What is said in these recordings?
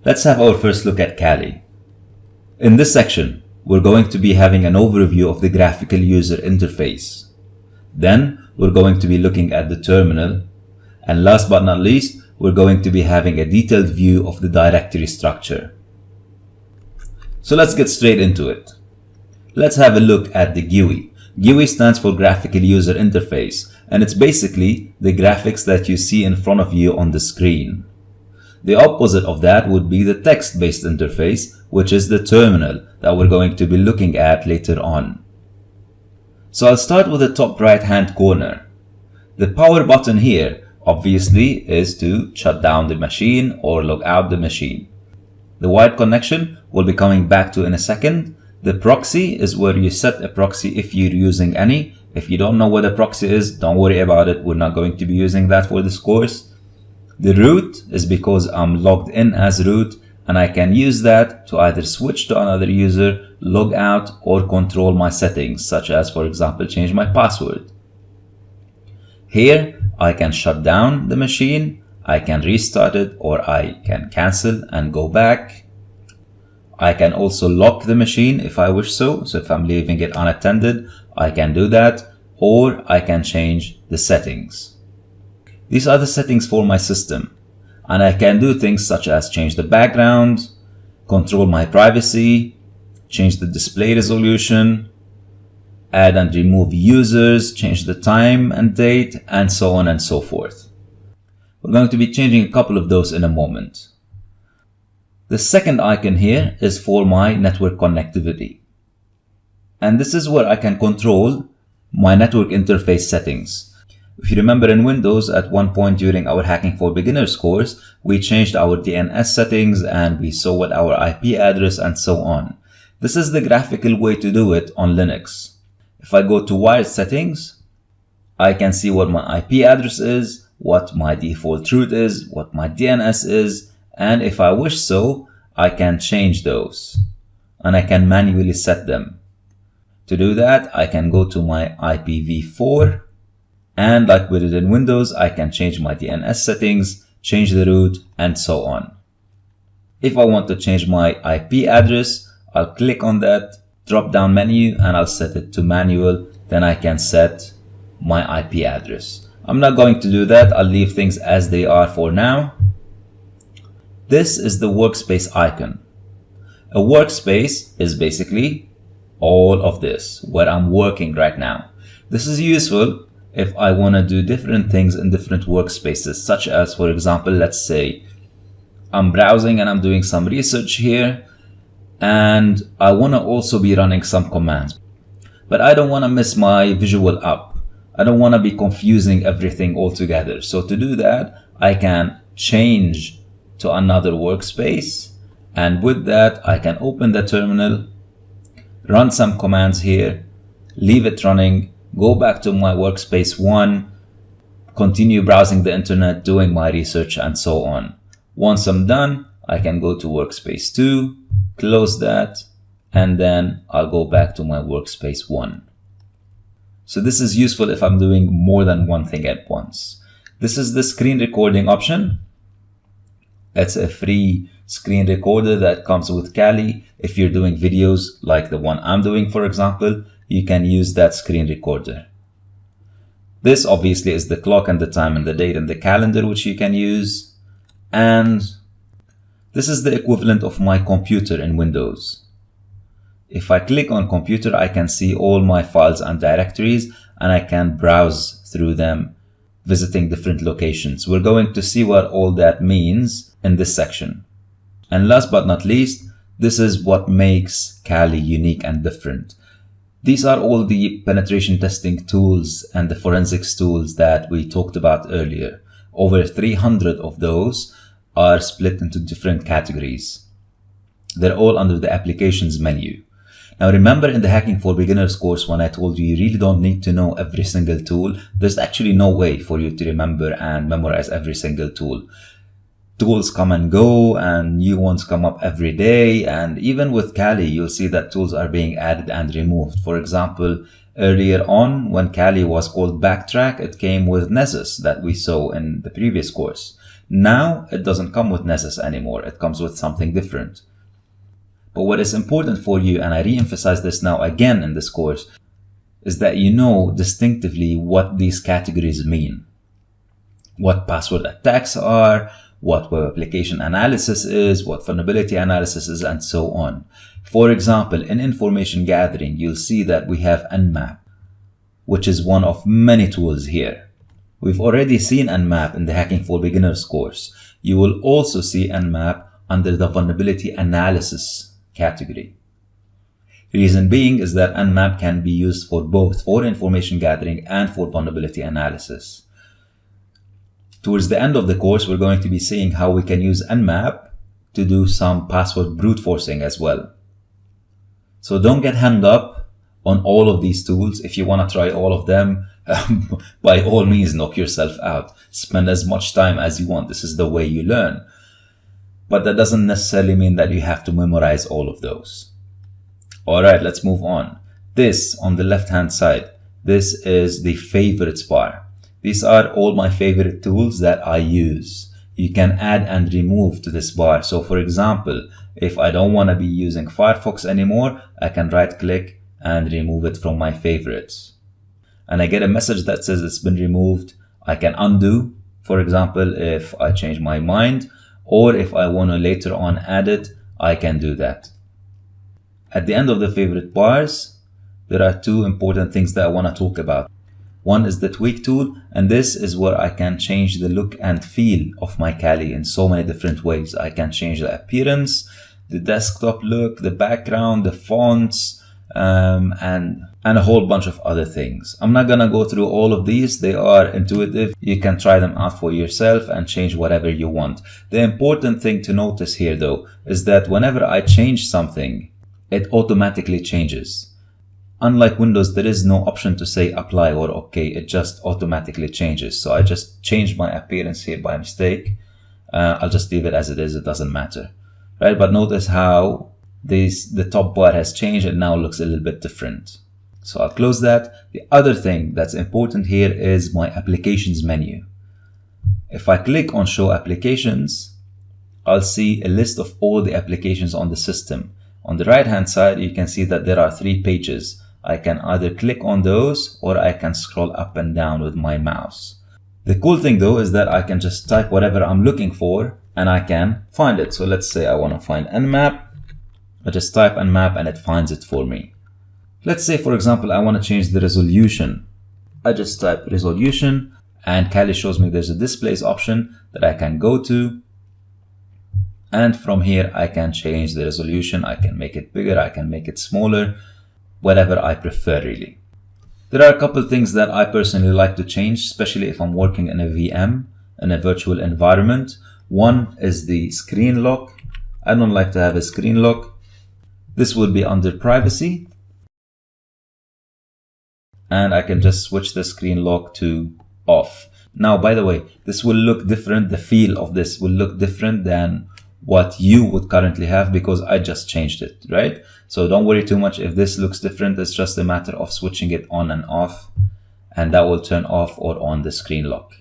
Let's have our first look at Kali. In this section, we're going to be having an overview of the graphical user interface. Then, we're going to be looking at the terminal. And last but not least, we're going to be having a detailed view of the directory structure. So let's get straight into it. Let's have a look at the GUI. GUI stands for Graphical User Interface, and it's basically the graphics that you see in front of you on the screen. The opposite of that would be the text-based interface, which is the terminal that we're going to be looking at later on. So I'll start with the top right-hand corner. The power button here obviously is to shut down the machine or log out the machine. The wired connection we'll be coming back to in a second. The proxy is where you set a proxy if you're using any. If you don't know what a proxy is, don't worry about it. We're not going to be using that for this course. The root is because I'm logged in as root, and I can use that to either switch to another user, log out, or control my settings, such as, for example, change my password. Here, I can shut down the machine, I can restart it, or I can cancel and go back. I can also lock the machine if I wish so. So if I'm leaving it unattended, I can do that, or I can change the settings. These are the settings for my system, and I can do things such as change the background, control my privacy, change the display resolution, add and remove users, change the time and date, and so on and so forth. We're going to be changing a couple of those in a moment. The second icon here is for my network connectivity. And this is where I can control my network interface settings. If you remember, in Windows, at one point during our Hacking for Beginners course, we changed our DNS settings and we saw what our IP address and so on. This is the graphical way to do it on Linux. If I go to wired settings, I can see what my IP address is, what my default root is, what my DNS is, and if I wish so, I can change those and I can manually set them. To do that, I can go to my IPv4, and like we did in Windows, I can change my DNS settings, change the root, and so on. If I want to change my IP address, I'll click on that drop-down menu and I'll set it to manual. Then I can set my IP address. I'm not going to do that. I'll leave things as they are for now. This is the workspace icon. A workspace is basically all of this, where I'm working right now. This is useful if I want to do different things in different workspaces, such as, for example, let's say I'm browsing and I'm doing some research here, and I want to also be running some commands. But I don't want to mess my visual up. I don't want to be confusing everything altogether. So to do that, I can change to another workspace, and with that, I can open the terminal, run some commands here, leave it running, go back to my workspace 1, continue browsing the internet, doing my research, and so on. Once I'm done, I can go to workspace 2, close that, and then I'll go back to my workspace 1. So this is useful if I'm doing more than one thing at once. This is the screen recording option. It's a free screen recorder that comes with Kali. If you're doing videos like the one I'm doing, for example, you can use that screen recorder. This obviously is the clock and the time and the date and the calendar, which you can use. And this is the equivalent of my computer in Windows. If I click on computer, I can see all my files and directories, and I can browse through them, visiting different locations. We're going to see what all that means in this section. And last but not least, this is what makes Kali unique and different. These are all the penetration testing tools and the forensics tools that we talked about earlier. Over 300 of those are split into different categories. They're all under the applications menu. Now remember, in the Hacking for Beginners course, when I told you really don't need to know every single tool, there's actually no way for you to remember and memorize every single tool. Tools come and go and new ones come up every day, and even with Kali you'll see that tools are being added and removed. For example, earlier on when Kali was called Backtrack, it came with Nessus that we saw in the previous course. Now it doesn't come with Nessus anymore, it comes with something different. But what is important for you, and I re-emphasize this now again in this course, is that you know distinctively what these categories mean. What password attacks are, what web application analysis is, what vulnerability analysis is, and so on. For example, in information gathering, you'll see that we have Nmap, which is one of many tools here. We've already seen Nmap in the Hacking for Beginners course. You will also see Nmap under the vulnerability analysis category. Reason being is that Nmap can be used for both, for information gathering and for vulnerability analysis. Towards the end of the course, we're going to be seeing how we can use Nmap to do some password brute forcing as well. So don't get hung up on all of these tools. If you want to try all of them, by all means, knock yourself out. Spend as much time as you want. This is the way you learn. But that doesn't necessarily mean that you have to memorize all of those. All right, let's move on. This on the left-hand side, this is the favorites bar. These are all my favorite tools that I use. You can add and remove to this bar. So for example, if I don't want to be using Firefox anymore, I can right click and remove it from my favorites. And I get a message that says it's been removed. I can undo, for example, if I change my mind, or if I want to later on add it, I can do that. At the end of the favorite bars, there are two important things that I want to talk about. One is the tweak tool, and this is where I can change the look and feel of my Kali in so many different ways. I can change the appearance, the desktop look, the background, the fonts, and a whole bunch of other things. I'm not gonna go through all of these. They are intuitive. You can try them out for yourself and change whatever you want. The important thing to notice here though is that whenever I change something, it automatically changes. Unlike Windows, there is no option to say apply or OK. It just automatically changes. So I just changed my appearance here by mistake. I'll just leave it as it is. It doesn't matter, right? But notice how the top bar has changed. It now looks a little bit different. So I'll close that. The other thing that's important here is my applications menu. If I click on show applications, I'll see a list of all the applications on the system. On the right hand side, you can see that there are 3 pages. I can either click on those or I can scroll up and down with my mouse. The cool thing though is that I can just type whatever I'm looking for and I can find it. So let's say I want to find Nmap. I just type Nmap and it finds it for me. Let's say, for example, I want to change the resolution. I just type resolution and Kali shows me there's a displays option that I can go to. And from here, I can change the resolution. I can make it bigger. I can make it smaller, whatever I prefer really. There are a couple of things that I personally like to change, especially if I'm working in a VM, in a virtual environment. One is the screen lock. I don't like to have a screen lock. This will be under privacy. And I can just switch the screen lock to off. Now, by the way, this will look different. The feel of this will look different than what you would currently have because I just changed it, right? So don't worry too much if this looks different. It's just a matter of switching it on and off, and that will turn off or on the screen lock.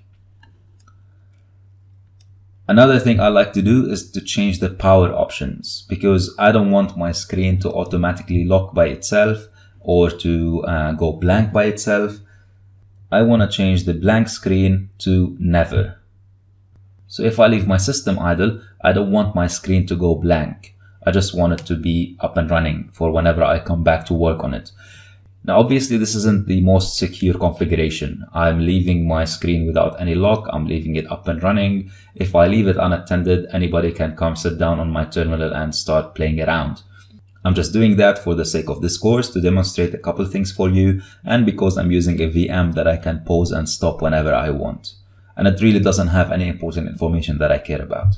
Another thing I like to do is to change the power options because I don't want my screen to automatically lock by itself or to go blank by itself. I want to change the blank screen to never. So if I leave my system idle, I don't want my screen to go blank. I just want it to be up and running for whenever I come back to work on it. Now, obviously, this isn't the most secure configuration. I'm leaving my screen without any lock. I'm leaving it up and running. If I leave it unattended, anybody can come sit down on my terminal and start playing around. I'm just doing that for the sake of this course to demonstrate a couple things for you, and because I'm using a VM that I can pause and stop whenever I want. And it really doesn't have any important information that I care about.